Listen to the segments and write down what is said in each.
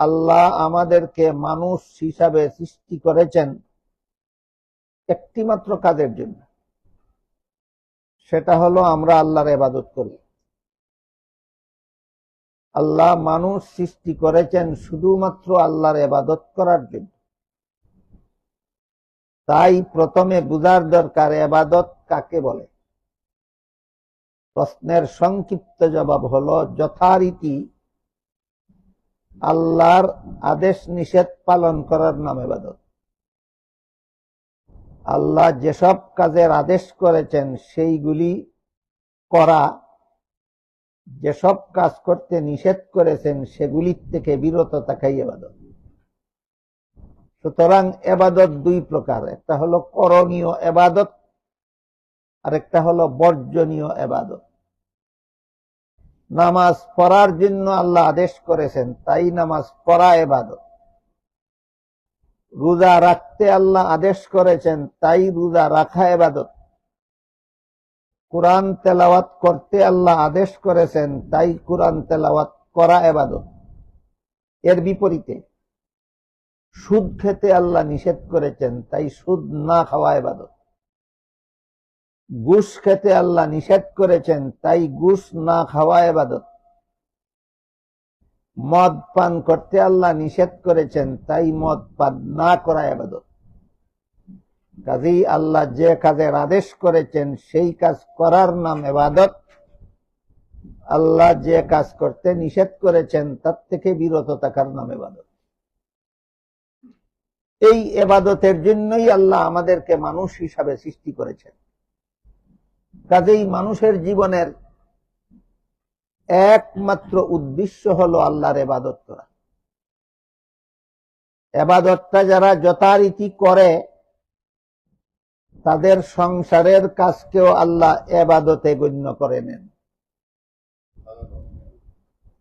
আল্লাহ আমাদেরকে মানুষ হিসাবে সৃষ্টি করেছেন একটি মাত্র কাজের জন্য, সেটা হলো আমরা আল্লাহর ইবাদত করি। আল্লাহ মানুষ সৃষ্টি করেছেন শুধুমাত্র আল্লাহর ইবাদত করার জন্য। তাই প্রথমে বুঝার দরকার ইবাদত কাকে বলে। প্রশ্নের সংক্ষিপ্ত জবাব হলো যথারীতি আল্লাহর আদেশ নিষেধ পালন করার নাম ইবাদত। আল্লাহ যেসব কাজের আদেশ করেছেন সেইগুলি করা, যেসব কাজ করতে নিষেধ করেছেন সেগুলির থেকে বিরত থাকাই ইবাদত। সুতরাং ইবাদত দুই প্রকার, একটা হলো করণীয় ইবাদত আর একটা হলো বর্জনীয় ইবাদত। নামাজ পড়ার জন্য আল্লাহ আদেশ করেছেন, তাই নামাজ পড়া ইবাদত। রোজা রাখতে আল্লাহ আদেশ করেছেন, তাই রোজা রাখা ইবাদত। কুরআন তেলাওয়াত করতে আল্লাহ আদেশ করেছেন, তাই কুরআন তেলাওয়াত করা ইবাদত। এর বিপরীতে সুদ খেতে আল্লাহ নিষেধ করেছেন, তাই সুদ না খাওয়া ইবাদত। ঘুষ খেতে আল্লাহ নিষেধ করেছেন, তাই ঘুষ না খাওয়া ইবাদত। মদ পান করতে আল্লাহ নিষেধ করেছেন, তাই মদ পান না করা ইবাদত। কাজেই আল্লাহ যে কাজের আদেশ করেছেন সেই কাজ করার নাম ইবাদত। আল্লাহ যে কাজ করতে নিষেধ করেছেন তার থেকে বিরত থাকার নাম ইবাদত। এই ইবাদতের জন্যই আল্লাহ আমাদেরকে মানুষ হিসাবে সৃষ্টি করেছেন। কাজেই মানুষের জীবনের একমাত্র উদ্দেশ্য হলো আল্লাহর ইবাদত করা। ইবাদতটা যারা যথারীতি করে তাদের সংসারের কাজকেও আল্লাহ ইবাদতে গণ্য করে নেন।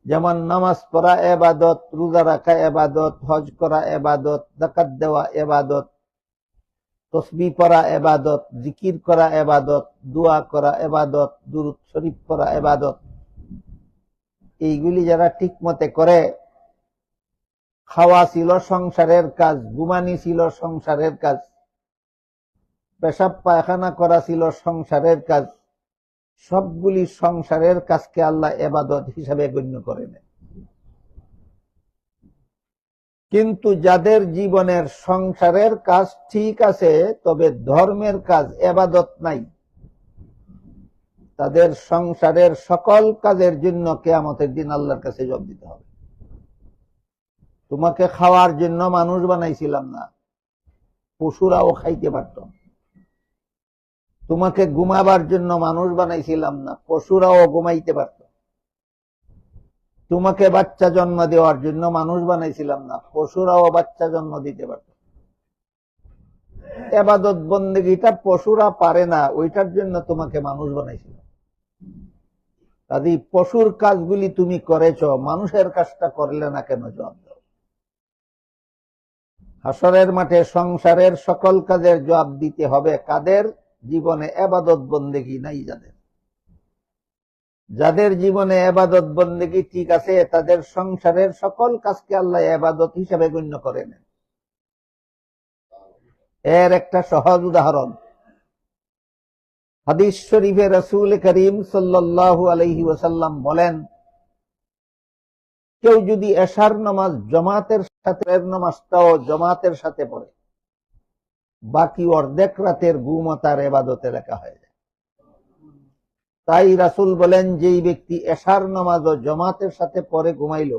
যেমন নামাজ পড়া ইবাদত, রোজা রাখা ইবাদত, হজ করা ইবাদত, যাকাত দেওয়া ইবাদত, তাসবিহ পড়া ইবাদত, জিকির করা ইবাদত, দোয়া করা ইবাদত, দুরূদ শরীফ পড়া ইবাদত। এইগুলি যারা ঠিক মতে করে, খাওয়া ছিল সংসারের কাজ, ঘুমানি ছিল সংসারের কাজ, পেশাব পায়খানা করা ছিল সংসারের কাজ, সবগুলি সংসারের কাজকে আল্লাহ ইবাদত হিসাবে গণ্য করে নেন। কিন্তু যাদের জীবনের সংসারের কাজ ঠিক আছে তবে ধর্মের কাজ ইবাদত নাই, তাদের সংসারের সকল কাজের জন্য কিয়ামতের দিন আল্লাহর কাছে জবাব দিতে হবে। তোমাকে খাওয়ার জন্য মানুষ বানাইছিলাম না, পশুরাও খাইতে পারত। তোমাকে ঘুমাবার জন্য মানুষ বানাইছিলাম না, পশুরাও ঘুমাইতে পারত। তোমাকে বাচ্চা জন্ম দেওয়ার জন্য মানুষ বানাইছিলাম না, পশুরাও বাচ্চা জন্ম দিতে পারত। ইবাদত বন্দেগীটা পশুরা পারে না, ওইটার জন্য তোমাকে মানুষ বানাইছিল। কাজেই পশুর কাজগুলি তুমি করেছ, মানুষের কাজটা করলে না কেন জবাব দাও। হাসরের মাঠে সংসারের সকল কাজের জবাব দিতে হবে কাদের? জীবনে ইবাদত বন্দেগী নাই যাদের। যাদের জীবনে ইবাদত বন্দেগী ঠিক আছে তাদের সংসারের সকল কাজকে আল্লাহ ইবাদত হিসাবে গণ্য করে নেন। এর একটা সহজ উদাহরণ হাদিস শরীফে রাসূল করিম সাল্লাল্লাহু আলাইহি ওয়াসাল্লাম বলেন, কেউ যদি এশার নামাজ জামাতের সাথে, নামাজটাও জামাতের সাথে পড়ে, বাকি অর্ধেক রাতের ঘুম তার ইবাদতে লেখা হয়ে যায়। তাই রাসূল বলেন, যেই ব্যক্তি এশার নামাজও জামাতের সাথে পড়ে ঘুমাইল,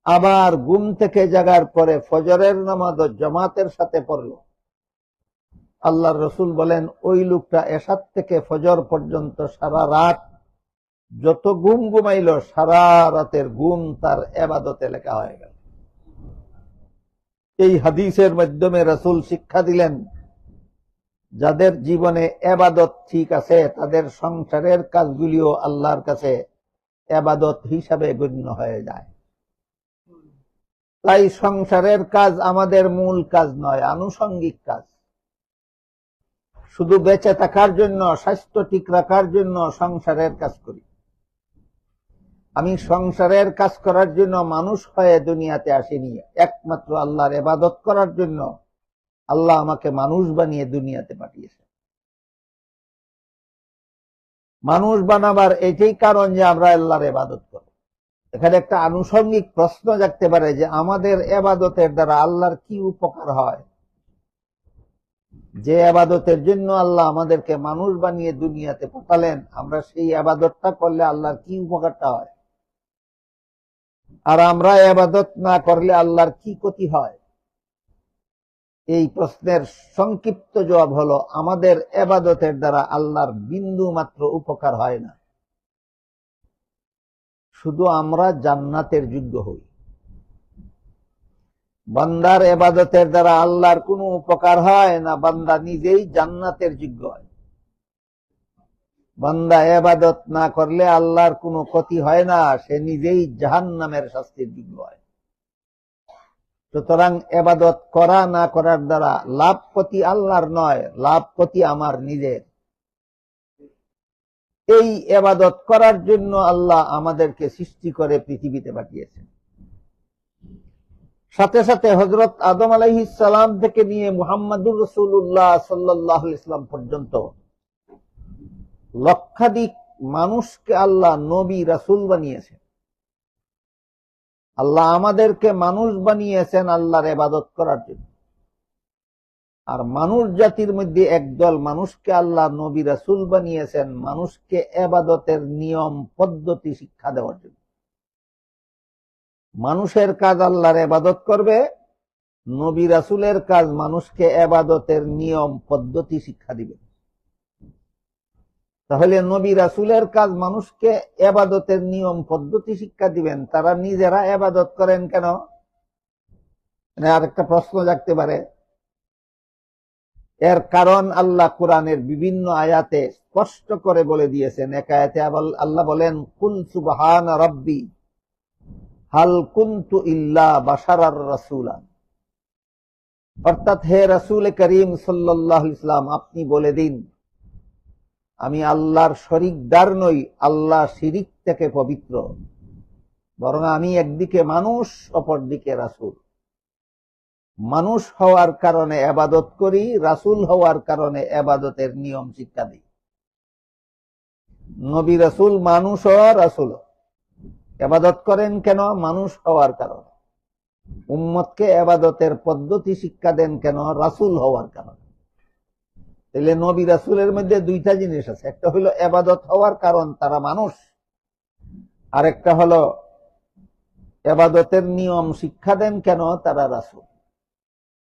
আবার ঘুম থেকে জাগার পরে ফজরের নামাজও জামাতের সাথে পড়ল, আল্লাহর রাসূল বলেন ওই লোকটা এশার থেকে ফজর পর্যন্ত সারা রাত যত ঘুম ঘুমাইল, সারা রাতের ঘুম তার ইবাদতে লেখা হয়ে গেল। এই হাদিসের মাধ্যমে রাসূল শিক্ষা দিলেন, যাদের জীবনে ইবাদত ঠিক আছে তাদের সংসারের কাজগুলিও আল্লাহর কাছে ইবাদত হিসাবে গণ্য হয়ে যায়। তাই সংসারের কাজ আমাদের মূল কাজ নয়, আনুষঙ্গিক কাজ। শুধু বেঁচে থাকার জন্য, স্বাস্থ্য ঠিক রাখার জন্য সংসারের কাজ করি। আমি সংসারের কাজ করার জন্য মানুষ হয়ে দুনিয়াতে আসিনি, একমাত্র আল্লাহর ইবাদত করার জন্য আল্লাহ আমাকে মানুষ বানিয়ে দুনিয়াতে পাঠিয়েছে। মানুষ বানাবার এটাই কারণ যে আমরা আল্লাহর ইবাদত করব। এখানে একটা আনুষঙ্গিক প্রশ্ন জাগতে পারে যে আমাদের ইবাদতের দ্বারা আল্লাহর কি উপকার হয়? যে ইবাদতের জন্য আল্লাহ আমাদেরকে মানুষ বানিয়ে দুনিয়াতে পাঠালেন, আমরা সেই ইবাদতটা করলে আল্লাহর কি উপকারটা হয়? আর আমরা ইবাদত না করলে আল্লাহর কি ক্ষতি হয়? এই প্রশ্নের সংক্ষিপ্ত জবাব হলো, আমাদের ইবাদতের দ্বারা আল্লাহর বিন্দু মাত্র উপকার হয় না, শুধু আমরা জান্নাতের যোগ্য হই। বান্দার ইবাদতের দ্বারা আল্লাহর কোনো উপকার হয় না, বান্দা নিজেই জান্নাতের যোগ্য হয়। বান্দা ইবাদত না করলে আল্লাহর কোনো ক্ষতি হয় না, সে নিজেই জাহান্নামের শাস্তির যোগ্য হয়। সুতরাং ইবাদত করা না করার দ্বারা লাভ ক্ষতি আল্লাহর নয়, লাভ ক্ষতি আমার নিজের। এই ইবাদত করার জন্য আল্লাহ আমাদেরকে সৃষ্টি করে পৃথিবীতে পাঠিয়েছেন। সাথে সাথে হযরত আদম আলাইহিস সালাম থেকে নিয়ে মুহাম্মদুর রাসূলুল্লাহ সাল্লাল্লাহু আলাইহি ওয়াসাল্লাম পর্যন্ত লক্ষাধিক মানুষকে আল্লাহ নবী রাসূল বানিয়েছেন। আল্লাহ আমাদেরকে মানুষ বানিয়েছেন আল্লাহর ইবাদত করার জন্য। আর মানুষ জাতির মধ্যে একদল মানুষকে আল্লাহ নবী রাসূল বানিয়েছেন মানুষকে ইবাদতের নিয়ম পদ্ধতি শিক্ষা দেওয়ার জন্য। মানুষের কাজ আল্লাহর ইবাদত করবে, নবী রাসূলের কাজ মানুষকে ইবাদতের নিয়ম পদ্ধতি শিক্ষা দিবে। তাহলে নবী রাসূলের কাজ মানুষকে ইবাদতের নিয়ম পদ্ধতি শিক্ষা দিবেন, তারা নিজেরা ইবাদত করেন কেন? আরেকটা প্রশ্ন জাগতে পারে। এর কারণ আল্লাহ কোরআনের বিভিন্ন আয়াতে স্পষ্ট করে বলে দিয়েছেন। এক আয়াতে আল্লাহ বলেন, কুল সুবহানা রাব্বি হাল কুনতু ইল্লা বাশারার রাসূলা। অর্থাৎ হে রাসূল করিম সাল্লাল্লাহু আলাইহি ওয়াসাল্লাম, আপনি বলে দিন আমি আল্লাহর শরীকদার নই, আল্লাহ শিরিক থেকে পবিত্র, বরং আমি একদিকে মানুষ অপরদিকে রাসূল। মানুষ হওয়ার কারণে ইবাদত করি, রাসূল হওয়ার কারণে ইবাদতের নিয়ম শিক্ষা দিই। নবী রাসূল মানুষ ও রাসূল ইবাদত করেন কেন? মানুষ হওয়ার কারণে। উম্মতকে ইবাদতের পদ্ধতি শিক্ষা দেন কেন? রাসূল হওয়ার কারণে। তাহলে নবী রাসূলের মধ্যে দুইটা জিনিস আছে, একটা হলো ইবাদত হওয়ার কারণ, তারা মানুষ, আর একটা হলো ইবাদতের নিয়ম শিক্ষা দেন কেন? তারা রাসূল।